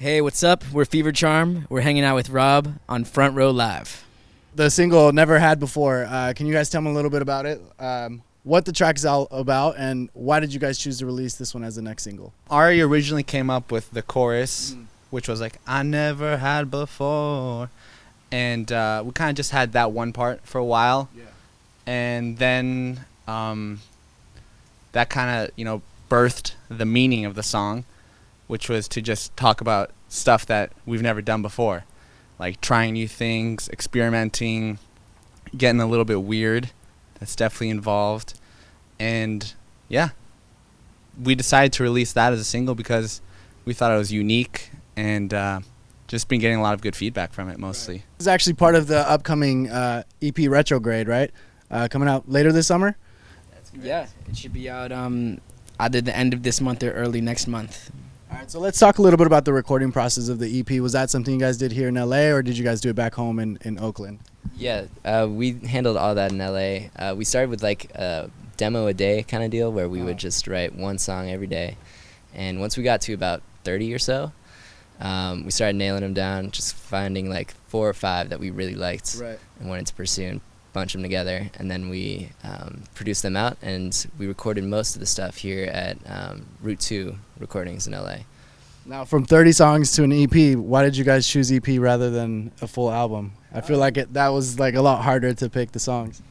Hey, what's up? We're Fever Charm. We're hanging out with Rob on Front Row Live. The single Never Had Before. Can you guys tell me a little bit about it? What the track is all about, and why did you guys choose to release this one as the next single? Ari originally came up with the chorus, which was like, I never had before. And we kind of just had that one part for a while. Yeah. And then that kind of, birthed the meaning of the song, which was to just talk about stuff that we've never done before. Like trying new things, experimenting, getting a little bit weird. That's definitely involved. And yeah, we decided to release that as a single because we thought it was unique and just been getting a lot of good feedback from it mostly. Right. This is actually part of the upcoming EP Retrograde, right? Coming out later this summer? That's correct. Yeah, it should be out either the end of this month or early next month. All right, so let's talk a little bit about the recording process of the EP. Was that something you guys did here in LA, or did you guys do it back home in Oakland? Yeah, we handled all that in LA. We started with like a demo a day kind of deal where we would just write one song every day. And once we got to about 30 or so, we started nailing them down, just finding like 4 or 5 that we really liked and wanted to pursue and bunch them together. And then we produced them out, and we recorded most of the stuff here at Route 2 Recordings in LA. Now, from 30 songs to an EP, why did you guys choose EP rather than a full album? I feel like that was like a lot harder to pick the songs.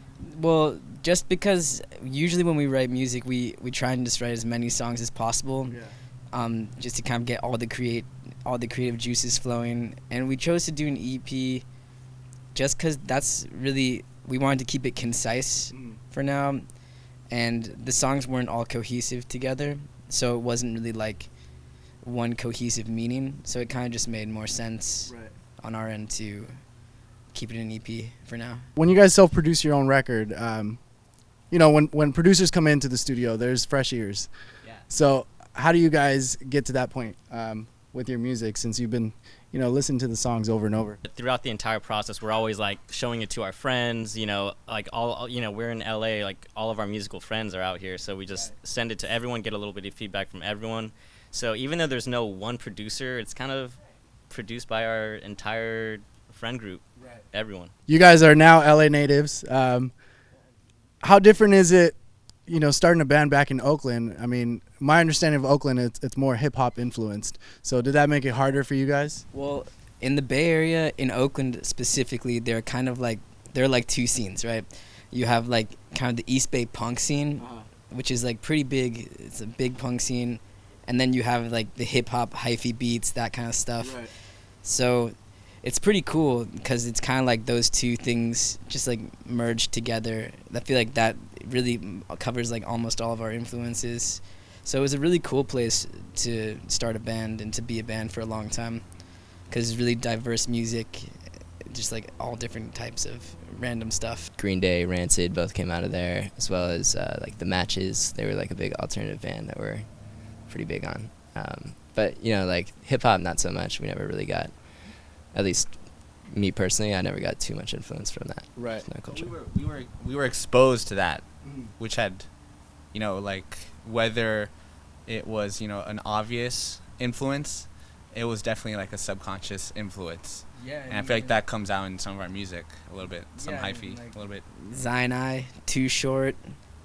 Well, just because usually when we write music, we try and just write as many songs as possible, just to kind of get all the creative juices flowing. And we chose to do an EP just because that's really, we wanted to keep it concise for now, and the songs weren't all cohesive together, so it wasn't really like one cohesive meaning, so it kind of just made more sense on our end to keep it an EP for now. When you guys self-produce your own record, when producers come into the studio, there's fresh ears. Yeah. So how do you guys get to that point with your music, since you've been listening to the songs over and over? Throughout the entire process, we're always like showing it to our friends, like all we're in LA, like all of our musical friends are out here, so we just send it to everyone, get a little bit of feedback from everyone. So even though there's no one producer, it's kind of produced by our entire friend group, everyone. You guys are now LA natives. How different is it, starting a band back in Oakland? I mean, my understanding of Oakland, it's more hip-hop influenced. So did that make it harder for you guys? Well, in the Bay Area, in Oakland specifically, there are like 2 scenes, right? You have like kind of the East Bay punk scene, which is like pretty big. It's a big punk scene. And then you have like the hip-hop, hyphy beats, that kind of stuff. Right. So it's pretty cool because it's kind of like those 2 things just like merged together. I feel like that really covers like almost all of our influences. So it was a really cool place to start a band and to be a band for a long time, because it's really diverse music, just like all different types of random stuff. Green Day, Rancid both came out of there, as well as like the Matches. They were like a big alternative band that we're pretty big on. But like hip-hop, not so much. We never really got, at least me personally, I never got too much influence from that. Right. From that culture. We were exposed to that, which had, like whether it was an obvious influence, it was definitely like a subconscious influence. Yeah. And I feel like that comes out in some of our music a little bit, some hyphy, like a little bit. Sinai, Too Short,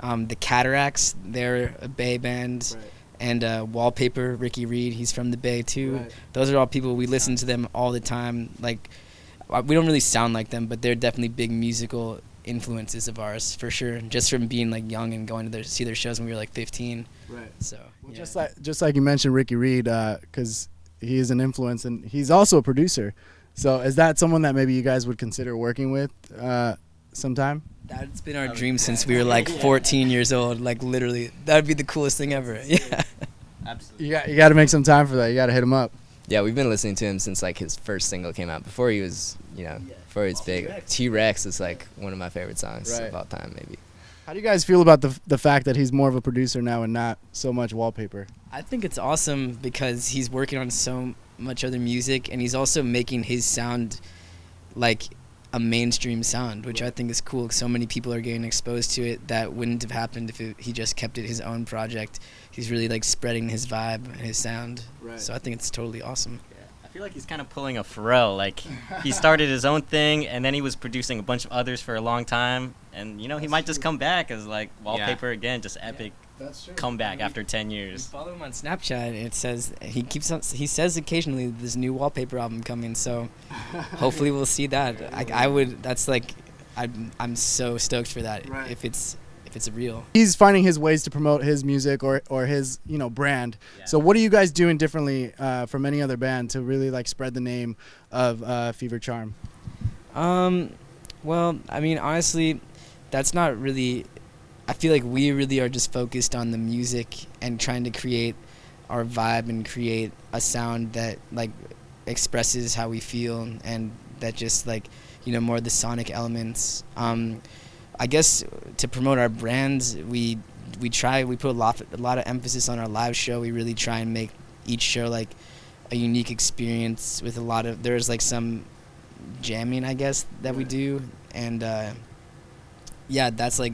the Cataracts, they're a Bay band. Right. And Wallpaper, Ricky Reed, he's from the Bay too. Right. Those are all people, we listen to them all the time. Like, we don't really sound like them, but they're definitely big musical influences of ours for sure. Just from being like young and going to see their shows when we were like 15. Right. So well, just like you mentioned Ricky Reed, because he is an influence and he's also a producer. So is that someone that maybe you guys would consider working with sometime? That's been our dream since we were like 14 years old. Like literally, that would be the coolest thing ever. Yeah. Absolutely. You got to make some time for that. You got to hit him up. Yeah, we've been listening to him since like his first single came out. Before he was, before he was big. T-Rex is like one of my favorite songs of all time, maybe. How do you guys feel about the fact that he's more of a producer now and not so much Wallpaper? I think it's awesome because he's working on so much other music, and he's also making his sound like a mainstream sound, which I think is cool. So many people are getting exposed to it that wouldn't have happened if he just kept it his own project. He's really like spreading his vibe and his sound. Right. So I think it's totally awesome. Yeah, feel like he's kind of pulling a Pharrell. Like, he started his own thing, and then he was producing a bunch of others for a long time. And, he might just come back as, like, Wallpaper again, just epic comeback after 10 years. Follow him on Snapchat. It says he says occasionally this new Wallpaper album coming, so hopefully we'll see that. I'm so stoked for that. Right. If it's real. He's finding his ways to promote his music or his brand. Yeah. So what are you guys doing differently from any other band to really like spread the name of Fever Charm? Well, I mean, honestly, that's not really. I feel like we really are just focused on the music and trying to create our vibe and create a sound that like expresses how we feel and that just like more of the sonic elements. I guess to promote our brands, we put a lot of emphasis on our live show. We really try and make each show like a unique experience with there's like some jamming, I guess, that we do, and that's like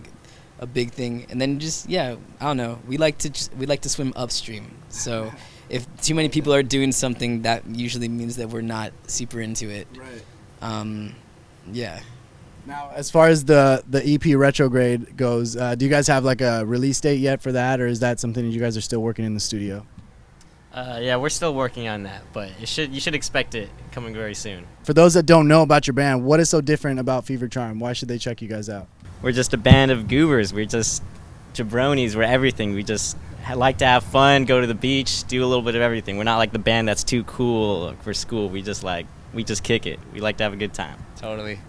a big thing. And then just I don't know, we like to swim upstream. So if too many people are doing something, that usually means that we're not super into it. Right. Yeah. Now, as far as the EP Retrograde goes, do you guys have like a release date yet for that, or is that something that you guys are still working in the studio? Yeah, we're still working on that, but you should expect it coming very soon. For those that don't know about your band, what is so different about Fever Charm? Why should they check you guys out? We're just a band of goobers. We're just jabronis. We're everything. We just like to have fun, go to the beach, do a little bit of everything. We're not like the band that's too cool for school. We just kick it. We like to have a good time. Totally.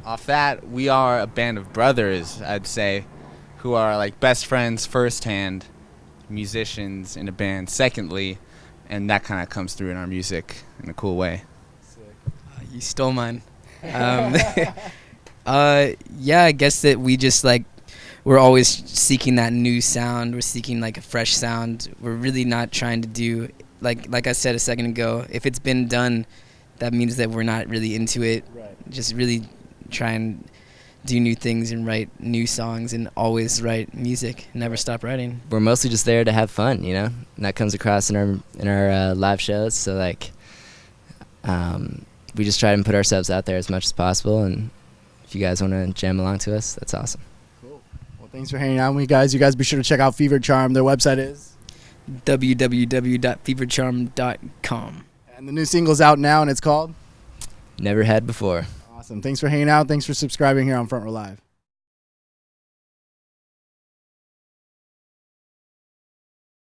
Off that, we are a band of brothers, I'd say, who are like best friends firsthand, musicians in a band secondly, and that kind of comes through in our music in a cool way. You stole mine. I guess that we just like, we're always seeking that new sound. We're seeking like a fresh sound. We're really not trying to do, like I said a second ago, if it's been done, that means that we're not really into it. Right. Just really try and do new things and write new songs and always write music. Never stop writing. We're mostly just there to have fun, and that comes across in our live shows. So like, we just try and put ourselves out there as much as possible. And if you guys want to jam along to us, that's awesome. Cool. Well, thanks for hanging out with me, guys. You guys be sure to check out Fever Charm. Their website is www.fevercharm.com. And the new single's out now, and it's called Never Had Before. Awesome. Thanks for hanging out. Thanks for subscribing here on Front Row Live.